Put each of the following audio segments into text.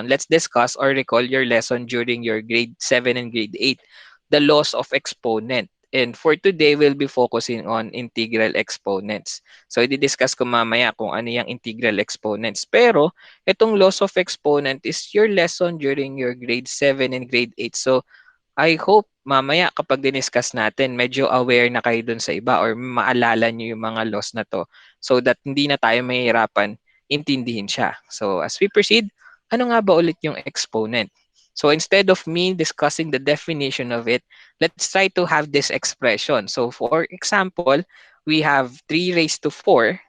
let's discuss or recall your lesson during your grade 7 and grade 8, the laws of exponent. And for today, we'll be focusing on integral exponents. So, i-discuss ko mamaya kung ano yung integral exponents. Pero, itong laws of exponent is your lesson during your grade 7 and grade 8. So, I hope mamaya kapag diniscuss natin, medyo aware na kayo dun sa iba or maalala nyo yung mga laws na to so that hindi na tayo mahihirapan intindihin siya. So as we proceed, ano nga ba ulit yung exponent? So instead of me discussing the definition of it, let's try to have this expression. So for example, we have 3 raised to 4.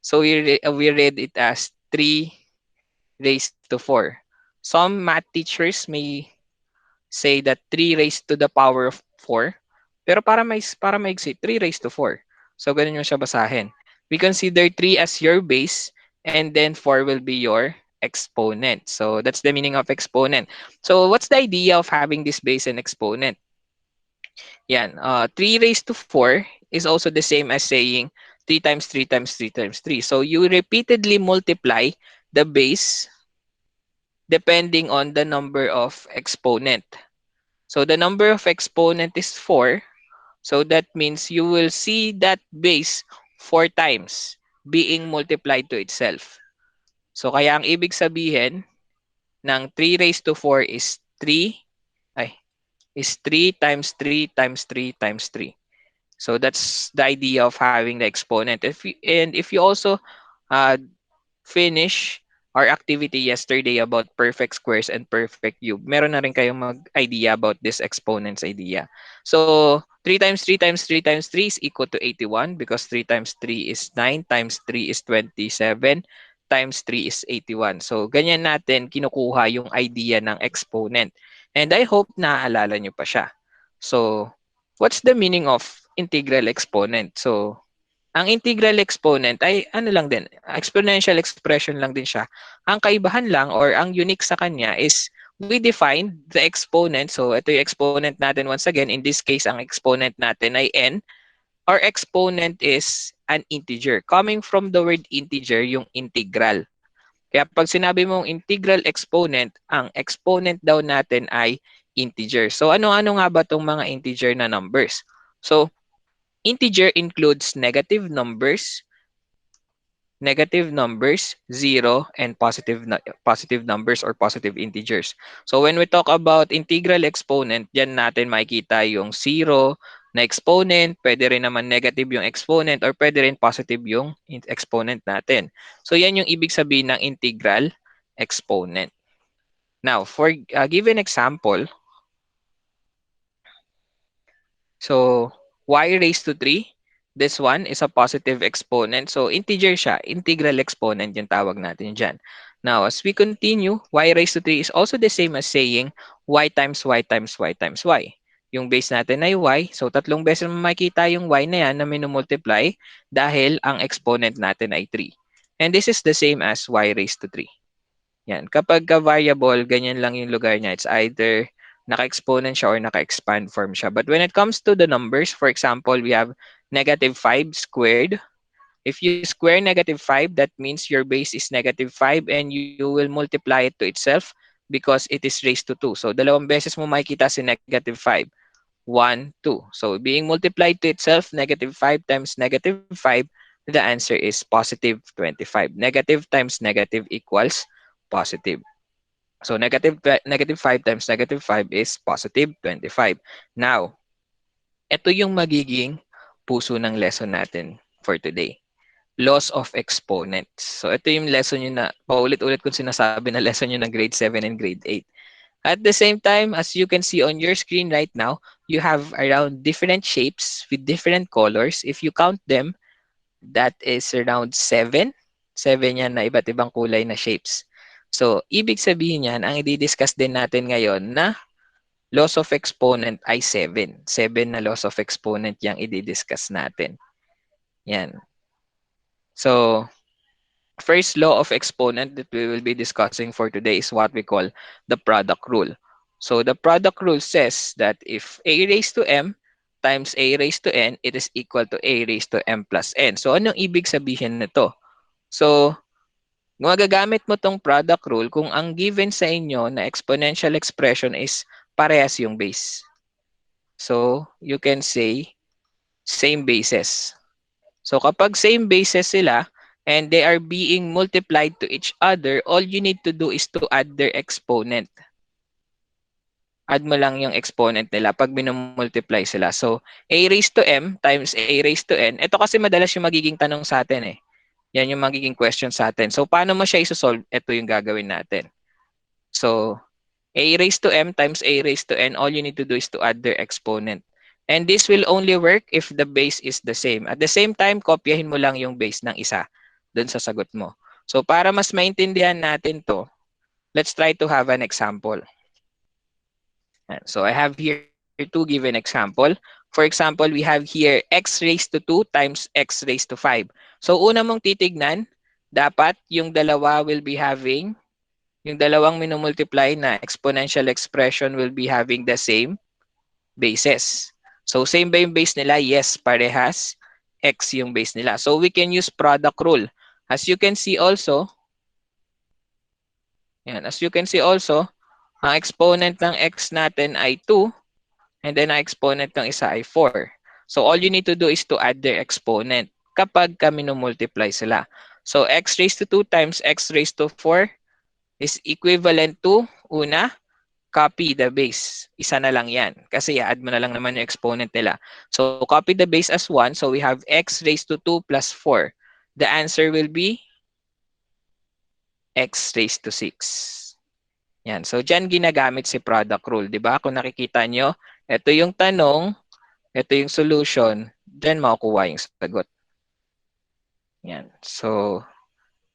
So we read it as 3 raised to 4. Some math teachers may say that 3 raised to the power of 4. Pero para maigsi, 3 raised to 4. So, ganun yung siya basahin. We consider 3 as your base and then 4 will be your exponent. So, that's the meaning of exponent. So, what's the idea of having this base and exponent? Yan. 3 raised to 4 is also the same as saying 3 times 3 times 3 times 3. So, you repeatedly multiply the base depending on the number of exponent. So the number of exponent is 4. So that means you will see that base 4 times being multiplied to itself. So kaya ang ibig sabihin ng 3 raised to 4 is 3 ay is 3 times 3 times 3 times 3. So that's the idea of having the exponent. If you also uh, finish our activity yesterday about perfect squares and perfect cube, meron na rin kayong mag-idea about this exponents idea. So, 3 times 3 times 3 times 3 is equal to 81 because 3 times 3 is 9 times 3 is 27 times 3 is 81. So, ganyan natin kinukuha yung idea ng exponent. And I hope naaalala nyo pa siya. So, what's the meaning of integral exponent? So, ang integral exponent ay ano lang din, exponential expression lang din siya. Ang kaibahan lang or ang unique sa kanya is we define the exponent. So ito yung exponent natin once again. In this case, ang exponent natin ay n. Our exponent is an integer. Coming from the word integer, yung integral. Kaya pag sinabi mong integral exponent, ang exponent daw natin ay integer. So ano-ano nga ba itong mga integer na numbers? So integer includes zero, and positive numbers or positive integers. So when we talk about integral exponent, diyan natin makikita yung zero na exponent, pwede rin naman negative yung exponent or pwede rin positive yung exponent natin. So yan yung ibig sabihin ng integral exponent. Now, for a given example, so y raised to 3, this one is a positive exponent. So integer siya, integral exponent yung tawag natin dyan. Now, as we continue, y raised to 3 is also the same as saying y times y times y times y. Yung base natin ay y. So tatlong beses mo makikita yung y na yan na minumultiply dahil ang exponent natin ay 3. And this is the same as y raised to 3. Yan. Kapag ka-variable, ganyan lang yung lugar niya. It's either naka-exponent siya or naka-expand form siya. But when it comes to the numbers, for example, we have negative 5 squared. If you square negative 5, that means your base is negative 5 and you will multiply it to itself because it is raised to 2. So, dalawang beses mo makikita si negative 5. 1, 2. So, being multiplied to itself, negative 5 times negative 5, the answer is positive 25. Negative times negative equals positive. So, negative 5 times negative 5 is positive 25. Now, ito yung magiging puso ng lesson natin for today. Laws of exponents. So, ito yung lesson nyo na, paulit-ulit kong sinasabi na lesson nyo ng grade 7 and grade 8. At the same time, as you can see on your screen right now, you have around different shapes with different colors. If you count them, that is around 7. 7 yan na iba't ibang kulay na shapes. So, ibig sabihin yan, ang i-discuss din natin ngayon na laws of exponent ay 7. 7 na laws of exponent yung i-discuss natin. Yan. So, first law of exponent that we will be discussing for today is what we call the product rule. So the product rule says that if a raised to m times a raised to n, it is equal to a raised to m plus n. So anong ibig sabihin nito? So Magagamit mo tong product rule kung ang given sa inyo na exponential expression is parehas yung base. So, you can say same bases. So, kapag same bases sila and they are being multiplied to each other, all you need to do is to add their exponent. Add mo lang yung exponent nila pag minumultiply sila. So, a raised to m times a raised to n. Ito kasi madalas yung magiging tanong sa atin eh. Yan yung magiging question sa atin. So, paano mo siya isosolve? Ito yung gagawin natin. So, a raised to m times a raised to n, all you need to do is to add their exponent. And this will only work if the base is the same. At the same time, kopyahin mo lang yung base ng isa dun sa sagot mo. So, para mas maintindihan natin to, let's try to have an example. So, I have here two given example. For example, we have here x raised to 2 times x raised to 5. So, una mong titignan, dapat yung dalawa will be having, yung dalawang minumultiply na exponential expression will be having the same bases. So, same ba yung base nila? Yes, parehas. X yung base nila. So, we can use product rule. As you can see also, ang exponent ng x natin ay 2 and then ang exponent ng isa ay 4. So, all you need to do is to add their exponent kapag minumultiply sila. So, x raised to 2 times x raised to 4 is equivalent to, una, copy the base. Isa na lang yan. Kasi i-add mo na lang naman yung exponent nila. So, copy the base as 1. So, we have x raised to 2 plus 4. The answer will be x raised to 6. Yan. So, dyan ginagamit si product rule. Diba? Kung nakikita nyo, ito yung tanong, ito yung solution, then makukuha yung sagot. Yan. So,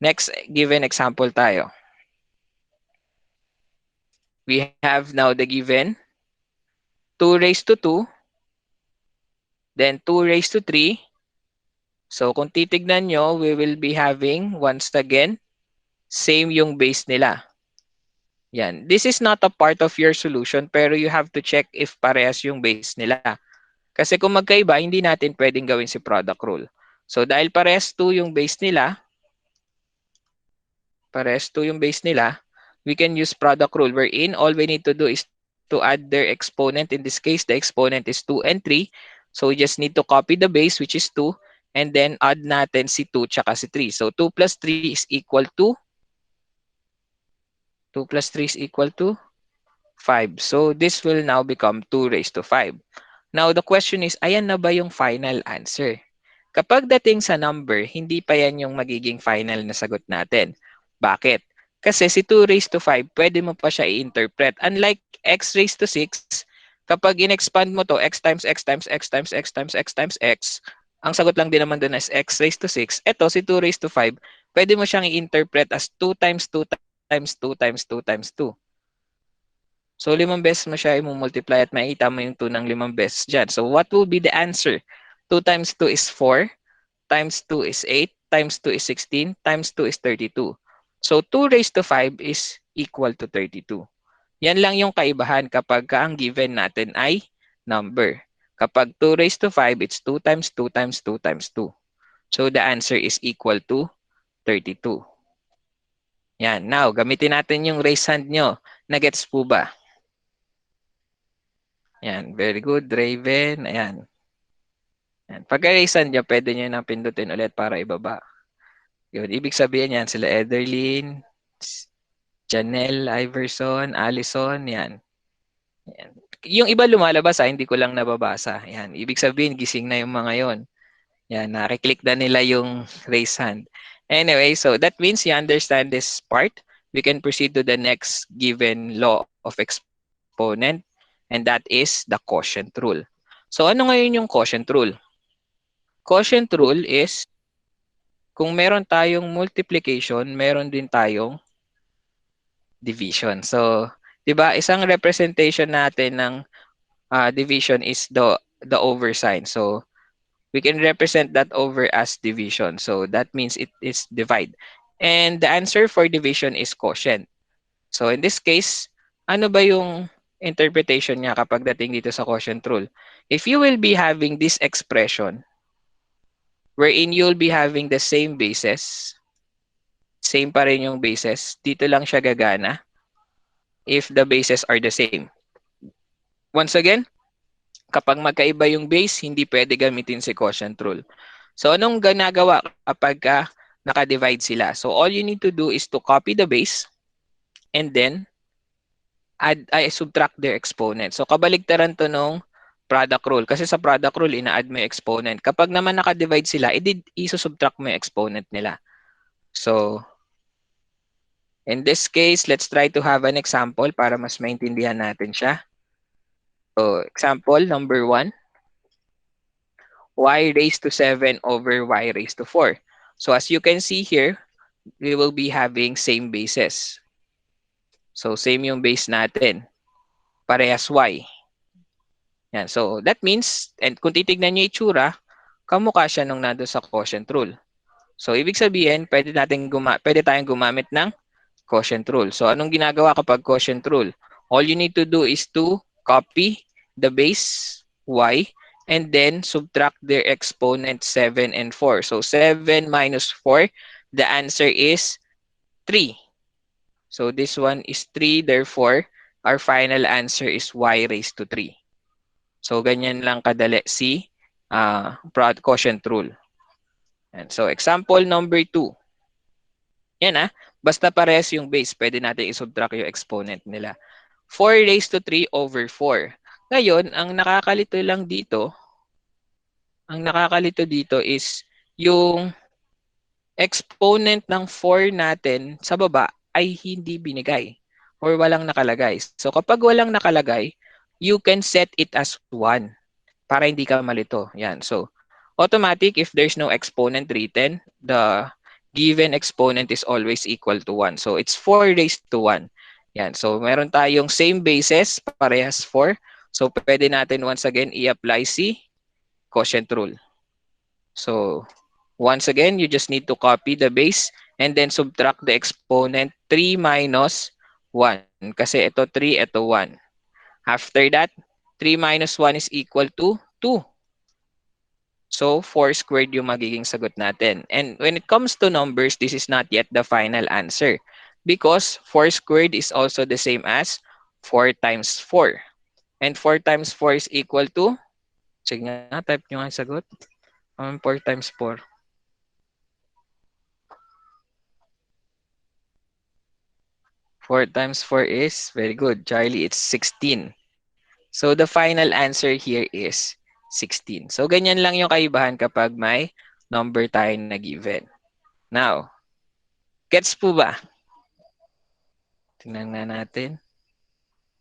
next given example tayo. We have now the given 2 raised to 2, then 2 raised to 3. So, kung titignan nyo, we will be having, once again, same yung base nila. Yan. This is not a part of your solution, pero you have to check if parehas yung base nila. Kasi kung magkaiba, hindi natin pwedeng gawin si product rule. So, dahil parehas 2 yung base nila, we can use product rule wherein all we need to do is to add their exponent. In this case, the exponent is 2 and 3. So, we just need to copy the base, which is 2, and then add natin si 2 tsaka si 3. So, 2 plus 3 is equal to 5. So, this will now become 2 raised to 5. Now, the question is, ayan na ba yung final answer? Kapag dating sa number, hindi pa yan yung magiging final na sagot natin. Bakit? Kasi si 2 raised to 5, pwede mo pa siya i-interpret. Unlike x raised to 6, kapag in-expand mo to, x times x times x times x times x times x, ang sagot lang din naman doon is x raised to 6. Ito, si 2 raised to 5, pwede mo siyang i-interpret as 2 times 2 times 2 times 2 times 2. So, 5 beses mo siya i-multiply at makita mo yung 2 ng 5 beses dyan. So, what will be the answer? 2 times 2 is 4, times 2 is 8, times 2 is 16, times 2 is 32. So, 2 raised to 5 is equal to 32. Yan lang yung kaibahan kapag ang given natin ay number. Kapag 2 raised to 5, it's 2 times 2 times 2 times 2. So, the answer is equal to 32. Yan. Now, gamitin natin yung raise hand nyo. Nagets po ba? Yan. Very good, Raven. Ayan. Yan. Pagka-raise hand nyo, pwede nyo na pindutin ulit para ibaba. Yun. Ibig sabihin yan, sila Ederlyn, Janelle, Iverson, Allison, yan. Yan. Yung iba lumalabas hindi ko lang nababasa. Yan. Ibig sabihin, gising na yung mga yon. Yan, nakiklik na nila yung raise hand. Anyway, so that means you understand this part. We can proceed to the next given law of exponent, and that is the quotient rule. So ano ngayon yung quotient rule? Quotient rule is kung meron tayong multiplication, meron din tayong division. So, 'di ba, isang representation natin ng division is the over sign. So, we can represent that over as division. So, that means it is divide. And the answer for division is quotient. So, in this case, ano ba yung interpretation niya kapag dating dito sa quotient rule? If you will be having this expression wherein you'll be having the same bases, same pa rin yung bases. Dito lang siya gagana if the bases are the same. Once again, kapag magkaiba yung base, hindi pwede gamitin si quotient rule. So, anong ginagawa kapag naka-divide sila? So, all you need to do is to copy the base and then subtract their exponent. So, kabaligtaran to nung product rule. Kasi sa product rule, ina-add mo yung exponent. Kapag naman naka-divide sila, isusubtract mo yung exponent nila. So, in this case, let's try to have an example para mas maintindihan natin siya. So, example number 1, y raised to 7 over y raised to 4. So, as you can see here, we will be having same bases. So, same yung base natin. Parehas y. Yan. So, that means, and kung titignan nyo yung itsura, kamukha siya nung nando sa quotient rule. So, ibig sabihin, pwede tayong gumamit ng quotient rule. So, anong ginagawa kapag quotient rule? All you need to do is to copy the base y and then subtract their exponent 7 and 4. So, 7 minus 4, the answer is 3. So, this one is 3. Therefore, our final answer is y raised to 3. So, ganyan lang kadali si quotient rule. And so, example number 2. Yan basta parehas yung base, pwede natin isubtract yung exponent nila. 4 raised to 3 over 4. Ngayon, ang nakakalito dito is yung exponent ng 4 natin sa baba ay hindi binigay or walang nakalagay. So kapag walang nakalagay, you can set it as 1 para hindi ka malito. Yan. So automatic, if there's no exponent written, the given exponent is always equal to 1. So it's 4 raised to 1. Yan. So meron tayong same bases, parehas 4. So pwede natin once again i-apply si quotient rule. So once again, you just need to copy the base and then subtract the exponent 3 minus 1. Kasi ito 3, ito 1. After that, 3 minus 1 is equal to 2. So, 4 squared yung magiging sagot natin. And when it comes to numbers, this is not yet the final answer because 4 squared is also the same as 4 times 4. And 4 times 4 is equal to, sige nga, type nyo nga yung sagot. 4 times 4. 4 times 4 is, very good, Charlie, it's 16. So, the final answer here is 16. So, ganyan lang yung kaibahan kapag may number tayo na given. Now, gets po ba? Tingnan na natin.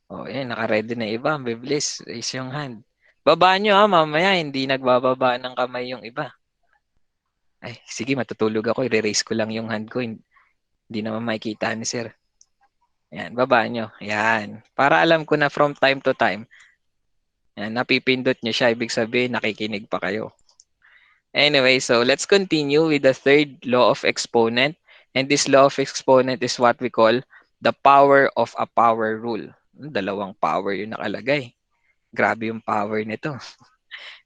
Naka-ready na iba. Ang bibilis. Raise yung hand. Baba nyo mamaya hindi nagbababa ng kamay yung iba. Ay, sige, matutulog ako. I-raise ko lang yung hand ko. Hindi naman makikita ni sir. Yan, baba nyo. Yan. Para alam ko na from time to time, yan, napipindot nyo siya. Ibig sabihin, nakikinig pa kayo. Anyway, so let's continue with the third law of exponent. And this law of exponent is what we call the power of a power rule. Dalawang power yung nakalagay. Grabe yung power nito.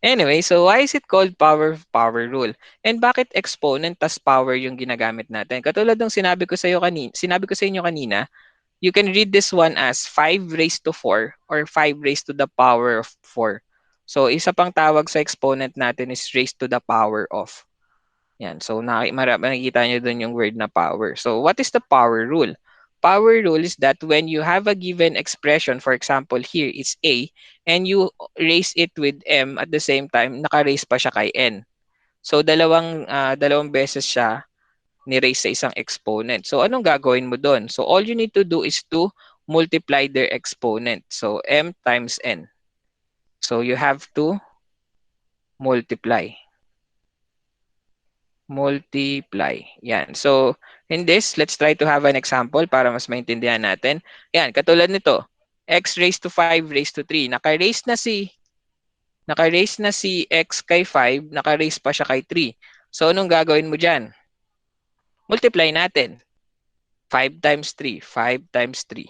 Anyway, so why is it called power rule? And bakit exponent tas power yung ginagamit natin? Katulad ng sinabi ko sa inyo kanina, you can read this one as 5 raised to 4 or 5 raised to the power of 4. So, isa pang tawag sa exponent natin is raised to the power of. Yan. So, makikita nyo dun yung word na power. So, what is the power rule? Power rule is that when you have a given expression, for example, here it's A, and you raise it with M at the same time, naka-raise pa siya kay N. So, dalawang beses siya ni-raise sa isang exponent. So, anong gagawin mo doon? So, all you need to do is to multiply their exponent. So, M times N. So, you have to multiply. Yan. So, in this, let's try to have an example para mas maintindihan natin. Yan, katulad nito. X raised to 5 raised to 3. Naka-raise na si X kay 5, naka-raise pa siya kay 3. So, anong gagawin mo dyan? Multiply natin. 5 times 3. 5 times 3.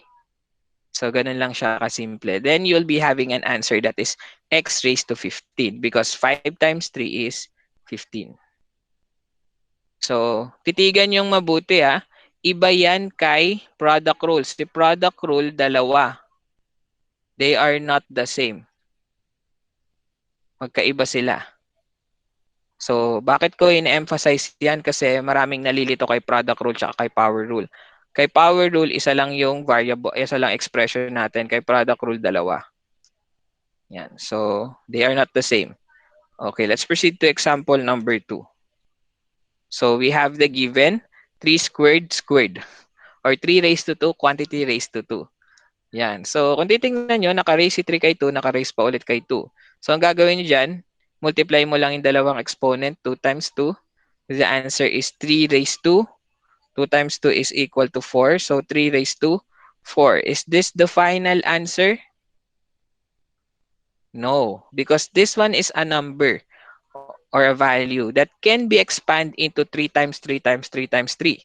So, ganun lang siya kasimple. Then, you'll be having an answer that is X raised to 15 because 5 times 3 is 15. So, titigan yung mabuti Iba yan kay product rule. Si product rule, dalawa. They are not the same. Magkaiba sila. So, bakit ko in-emphasize yan? Kasi maraming nalilito kay product rule at kay power rule. Kay power rule, isa lang yung variable, isa lang expression natin. Kay product rule, dalawa. Yan. So, they are not the same. Okay, let's proceed to example number 2. So, we have the given 3 squared squared or 3 raised to 2 quantity raised to 2. Yan. So, kung titingnan nyo, naka-raise si 3 kay 2, naka-raise pa ulit kay 2. So, ang gagawin nyo dyan, multiply mo lang yung dalawang exponent, 2 times 2. The answer is 3 raised to 2 times 2 is equal to 4. So, 3 raised to 4. Is this the final answer? No, because this one is a number or a value that can be expanded into 3 times 3 times 3 times 3.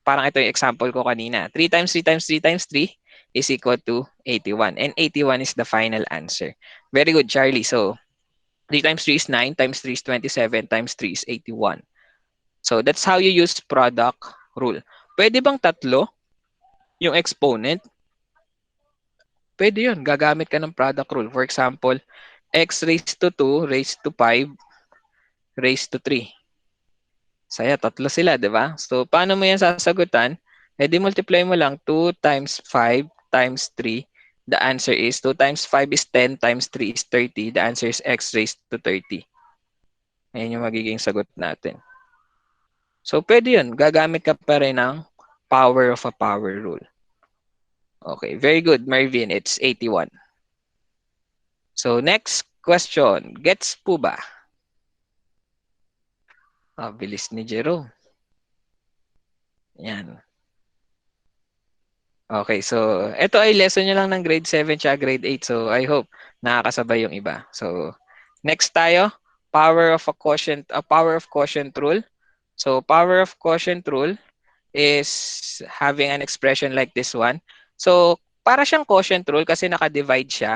Parang ito yung example ko kanina. 3 times 3 times 3 times 3 is equal to 81. And 81 is the final answer. Very good, Charlie. So, 3 times 3 is 9, times 3 is 27, times 3 is 81. So, that's how you use product rule. Pwede bang tatlo yung exponent? Pwede yun. Gagamit ka ng product rule. For example, x raised to 2 raised to 5 raised to 3. Saya, tatlo sila, di ba? So, paano mo yan sasagutan? Eh, di multiply mo lang 2 times 5 times 3. The answer is 2 times 5 is 10 times 3 is 30. The answer is x raised to 30. Ayan yung magiging sagot natin. So, pwede yun. Gagamit ka pa rin ng power of a power rule. Okay, very good, Marvin. It's 81. So, next question. Gets po ba? Bilis ni Jerome. Yan. Okay, so ito ay lesson nyo lang ng grade 7 tsaka grade 8. So I hope nakakasabay yung iba. So next tayo, power of quotient rule. So power of quotient rule is having an expression like this one. So para siyang quotient rule kasi naka-divide siya.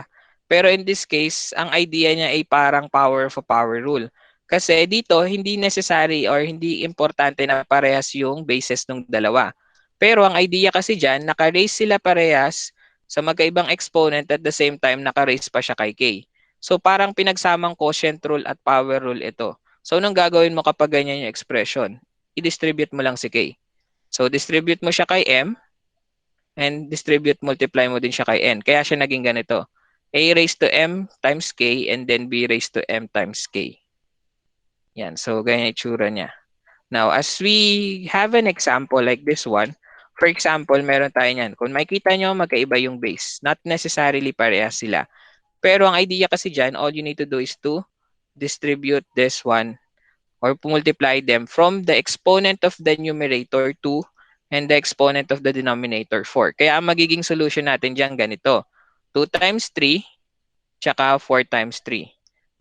Pero in this case, ang idea niya ay parang power of a power rule. Kasi dito, hindi necessary or hindi importante na parehas yung bases ng dalawa. Pero ang idea kasi dyan, naka-raise sila parehas sa magkaibang exponent at the same time naka-raise pa siya kay k. So parang pinagsamang quotient rule at power rule ito. So anong gagawin mo kapag ganyan yung expression? I-distribute mo lang si k. So distribute mo siya kay m and multiply mo din siya kay n. Kaya siya naging ganito. A raised to m times k and then b raised to m times k. Yan. So ganyan itsura niya. Now, as we have an example like this one, for example, meron tayo niyan. Kung makikita nyo, magkaiba yung base. Not necessarily parehas sila. Pero ang idea kasi dyan, all you need to do is to distribute this one or multiply them from the exponent of the numerator 2 and the exponent of the denominator 4. Kaya ang magiging solution natin dyan ganito. 2 times 3, tsaka 4 times 3.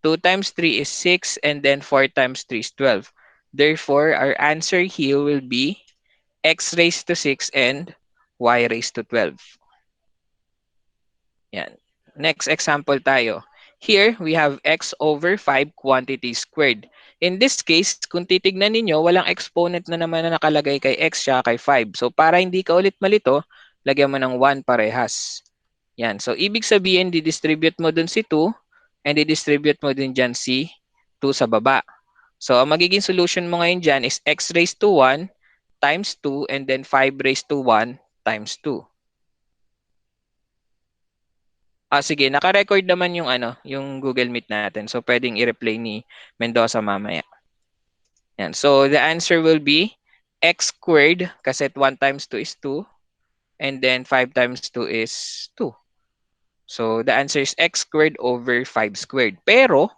2 times 3 is 6 and then 4 times 3 is 12. Therefore, our answer here will be x raised to 6 and y raised to 12. Yan. Next example tayo. Here, we have x over 5 quantity squared. In this case, kung titignan ninyo, walang exponent na naman na nakalagay kay x siya kay 5. So, para hindi ka ulit malito, lagyan mo ng 1 parehas. Yan. So, ibig sabihin, di-distribute mo dun si 2 and di-distribute mo din dyan si 2 sa baba. So, ang magiging solution mo ngayon dyan is x raised to 1 times 2 and then 5 raised to 1 times 2. Sige, naka-record naman yung yung Google Meet natin. So pwedeng i-replay ni Mendoza mamaya. Yan. So the answer will be x squared kasi 1 times 2 is 2 and then 5 times 2 is 2. So the answer is x squared over 5 squared. Pero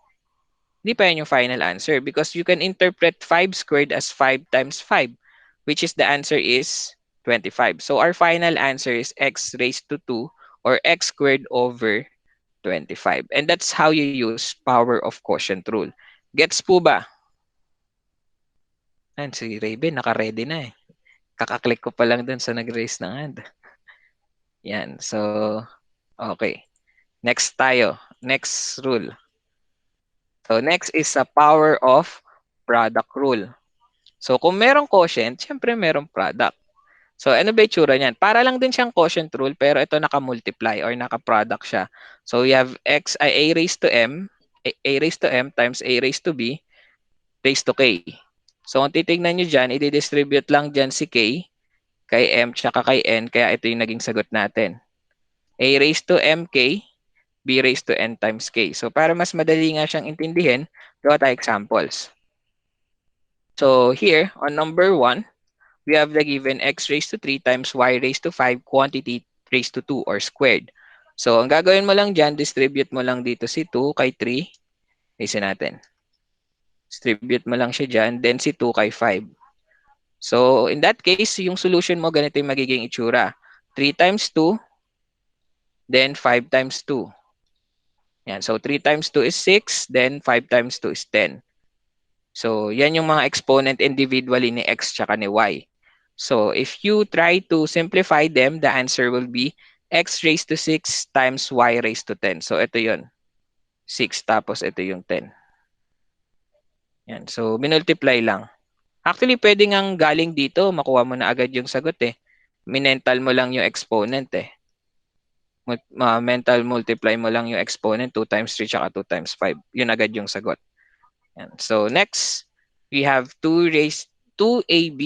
hindi pa yan yung final answer because you can interpret 5 squared as 5 times 5, which is the answer is 25. So our final answer is x raised to 2 or x squared over 25. And that's how you use power of quotient rule. Gets po ba? And si Raven, naka-ready na eh. Kakaklik ko pa lang dun sa nag-raise ng hand. Yan. So, okay. Next tayo. Next rule. So, next is the power of product rule. So, kung merong quotient, syempre merong product. So, ano ba itsura niyan? Para lang din siyang quotient rule, pero ito naka-multiply or naka-product siya. So, we have a raised to m, a raised to m times a raised to b raised to k. So, kung titignan nyo dyan, i-distribute lang dyan si k kay m tsaka kay n, kaya ito yung naging sagot natin. A raised to mk, b raised to n times k. So, para mas madali nga siyang intindihin, gawa tayo examples. So, here, on number 1, we have the given x raised to 3 times y raised to 5 quantity raised to 2 or squared. So, ang gagawin mo lang dyan, distribute mo lang dito si 2 kay 3. Isa natin. Distribute mo lang siya dyan, then si 2 kay 5. So, in that case, yung solution mo, ganito yung magiging itsura. 3 times 2, then 5 times 2. Yan. So, 3 times 2 is 6, then 5 times 2 is 10. So, yan yung mga exponent individually ni x tsaka ni y. So, if you try to simplify them, the answer will be x raised to 6 times y raised to 10. So, ito yun. 6 tapos ito yung 10. Yan. So, minultiply lang. Actually, pwede ngang galing dito, makuha mo na agad yung sagot eh. Minental mo lang yung exponent eh. Mental multiply mo lang yung exponent, 2 times 3 tsaka 2 times 5. Yun agad yung sagot. Yan. So, next, we have 2ab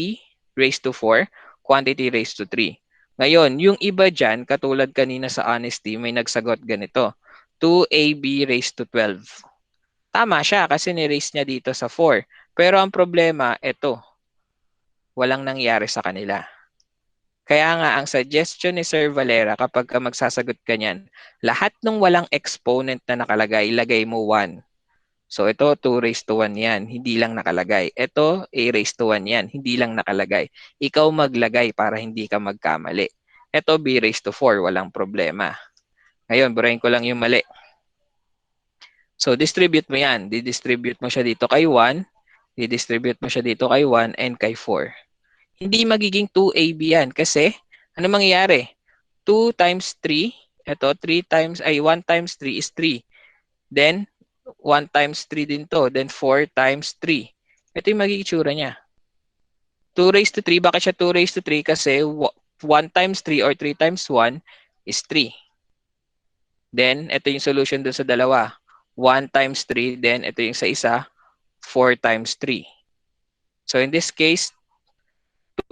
raised to 4, quantity raised to 3. Ngayon, yung iba dyan, katulad kanina sa honesty, may nagsagot ganito. 2ab raised to 12. Tama siya kasi ni-raise niya dito sa 4. Pero ang problema, ito, walang nangyari sa kanila. Kaya nga, ang suggestion ni Sir Valera kapag ka magsasagot ka niyan, lahat ng walang exponent na nakalagay, ilagay mo 1. So ito, 2 raised to 1 yan, hindi lang nakalagay. Ito, a raised to 1 yan, hindi lang nakalagay. Ikaw maglagay para hindi ka magkamali. Ito, b raised to 4, walang problema. Ngayon, burahin ko lang yung mali. So, distribute mo yan. Didistribute mo siya dito kay 1, didistribute mo siya dito kay 1, and kay 4. Hindi magiging 2ab yan kasi, ano mangyayari? 2 times 3, ito, 3 times, 1 times 3 is 3. Then, 1 times 3 din to. Then, 4 times 3. Ito yung magiging itsura niya. 2 raised to 3. Bakit siya 2 raised to 3? Kasi 1 times 3 or 3 times 1 is 3. Then, ito yung solution dun sa dalawa. 1 times 3. Then, ito yung sa isa. 4 times 3. So, in this case,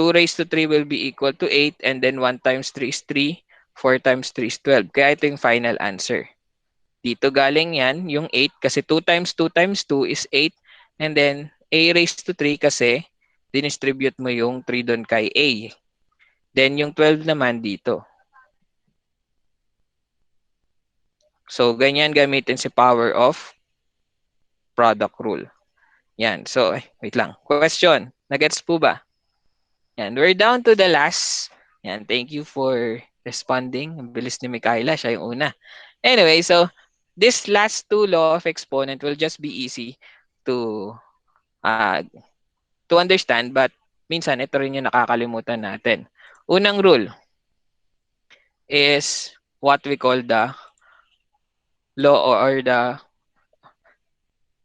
2 raised to 3 will be equal to 8. And then, 1 times 3 is 3. 4 times 3 is 12. Kaya ito yung final answer. Dito galing yan, yung 8, kasi 2 times 2 times 2 is 8. And then, a raised to 3 kasi, dinistribute mo yung 3 doon kay a. Then, yung 12 naman dito. So, ganyan gamitin si power of product rule. Yan. So, wait lang. Question. Nagets po ba? Yan. We're down to the last. Yan. Thank you for responding. Ang bilis ni Mikaela. Siya yung una. Anyway, so, this last two law of exponent will just be easy to understand, but minsan ito rin yung nakakalimutan natin. Unang rule is what we call the law or the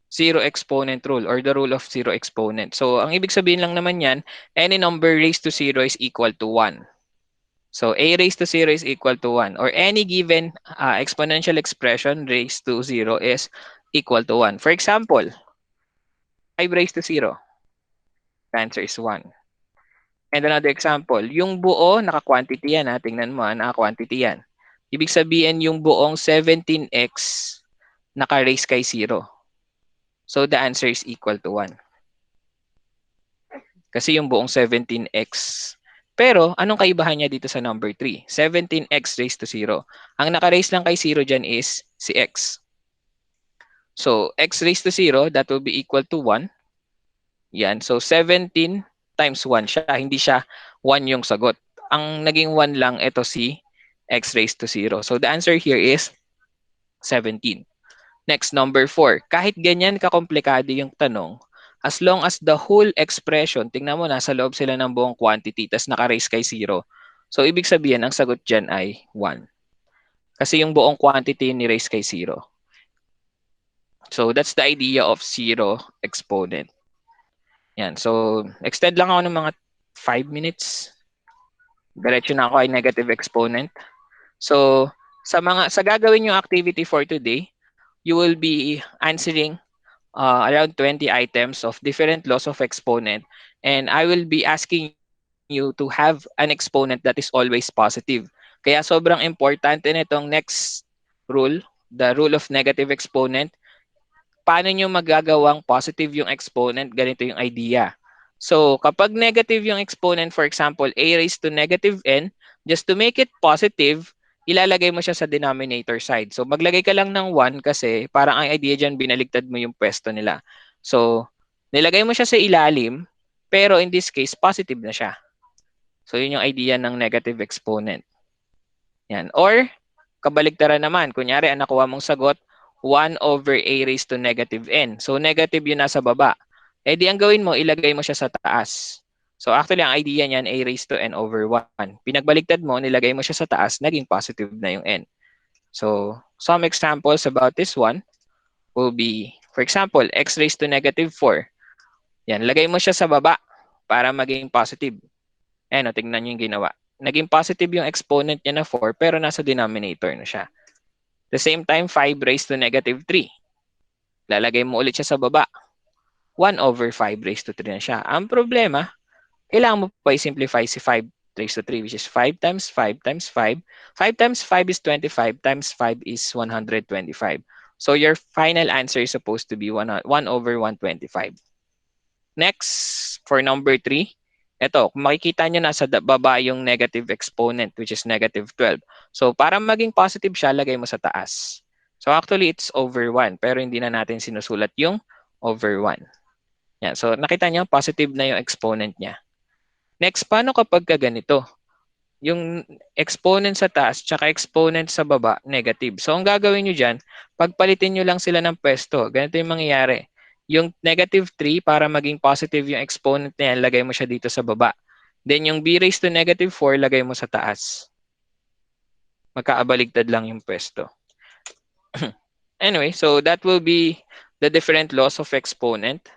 zero exponent rule or the rule of zero exponent. So, ang ibig sabihin lang naman yan, any number raised to 0 is equal to 1. So, a raised to 0 is equal to 1. Or any given exponential expression raised to 0 is equal to 1. For example, 5 raised to 0. The answer is 1. And another example, yung buo, naka-quantity yan. Tingnan mo, naka-quantity yan. Ibig sabihin, yung buong 17x naka-raise kay 0. So, the answer is equal to 1. Kasi yung buong 17x. Pero, anong kaibahan niya dito sa number 3? 17x raised to 0. Ang naka-raise lang kay 0 dyan is si x. So, x raised to 0, that will be equal to 1. Yan. So, 17 times 1 siya. Hindi siya 1 yung sagot. Ang naging 1 lang, ito si x raised to 0. So, the answer here is 17. Next, number 4. Kahit ganyan kakomplikado yung tanong, as long as the whole expression, tingnan mo, nasa loob sila ng buong quantity, tas naka-raise kay 0. So, ibig sabihin, ang sagot dyan ay 1. Kasi yung buong quantity ni-raise kay 0. So, that's the idea of zero exponent. Yan. So, extend lang ako ng mga 5 minutes. Diretso na ako ay negative exponent. So, sa gagawin yung activity for today, you will be answering around 20 items of different laws of exponent, and I will be asking you to have an exponent that is always positive. Kaya sobrang importante nitong next rule, the rule of negative exponent. Paano nyo magagawang positive yung exponent? Ganito yung idea. So, kapag negative yung exponent, for example, a raised to negative n, just to make it positive, ilalagay mo siya sa denominator side. So, maglagay ka lang ng 1 kasi parang ang idea dyan, binaligtad mo yung pwesto nila. So, nilagay mo siya sa ilalim, pero in this case, positive na siya. So, yun yung idea ng negative exponent. Yan. Or, kabaligtaran naman. Kunyari, ang nakuha mong sagot, 1 over a raised to negative n. So, negative yun nasa baba. Eh di ang gawin mo, ilagay mo siya sa taas. So, actually, ang idea niyan, a raised to n over 1. Pinagbaliktad mo, nilagay mo siya sa taas, naging positive na yung n. So, some examples about this one will be, for example, x raised to negative 4. Yan, lagay mo siya sa baba para maging positive. Ayan, tingnan nyo yung ginawa. Naging positive yung exponent niya na 4 pero nasa denominator na siya. The same time, 5 raised to negative 3. Lalagay mo ulit siya sa baba. 1 over 5 raised to 3 na siya. Ang problema, kailangan mo pa i-simplify si 5 raised to 3, which is 5 times 5 times 5. 5 times 5 is 25 times 5 is 125. So your final answer is supposed to be 1 over 125. Next, for number 3, ito, kung makikita nyo nasa baba yung negative exponent, which is negative 12. So, para maging positive siya, lagay mo sa taas. So, actually, it's over 1. Pero hindi na natin sinusulat yung over 1. Yan. So, nakita nyo, positive na yung exponent niya. Next, paano kapag ganito? Yung exponent sa taas tsaka exponent sa baba, negative. So, ang gagawin nyo dyan, pagpalitin nyo lang sila ng pwesto. Ganito yung mangyayari. Yung negative 3, para maging positive yung exponent na yan, lagay mo siya dito sa baba. Then, yung b raised to negative 4, lagay mo sa taas. Magkaabaligtad lang yung pwesto. Anyway, so that will be the different laws of exponent.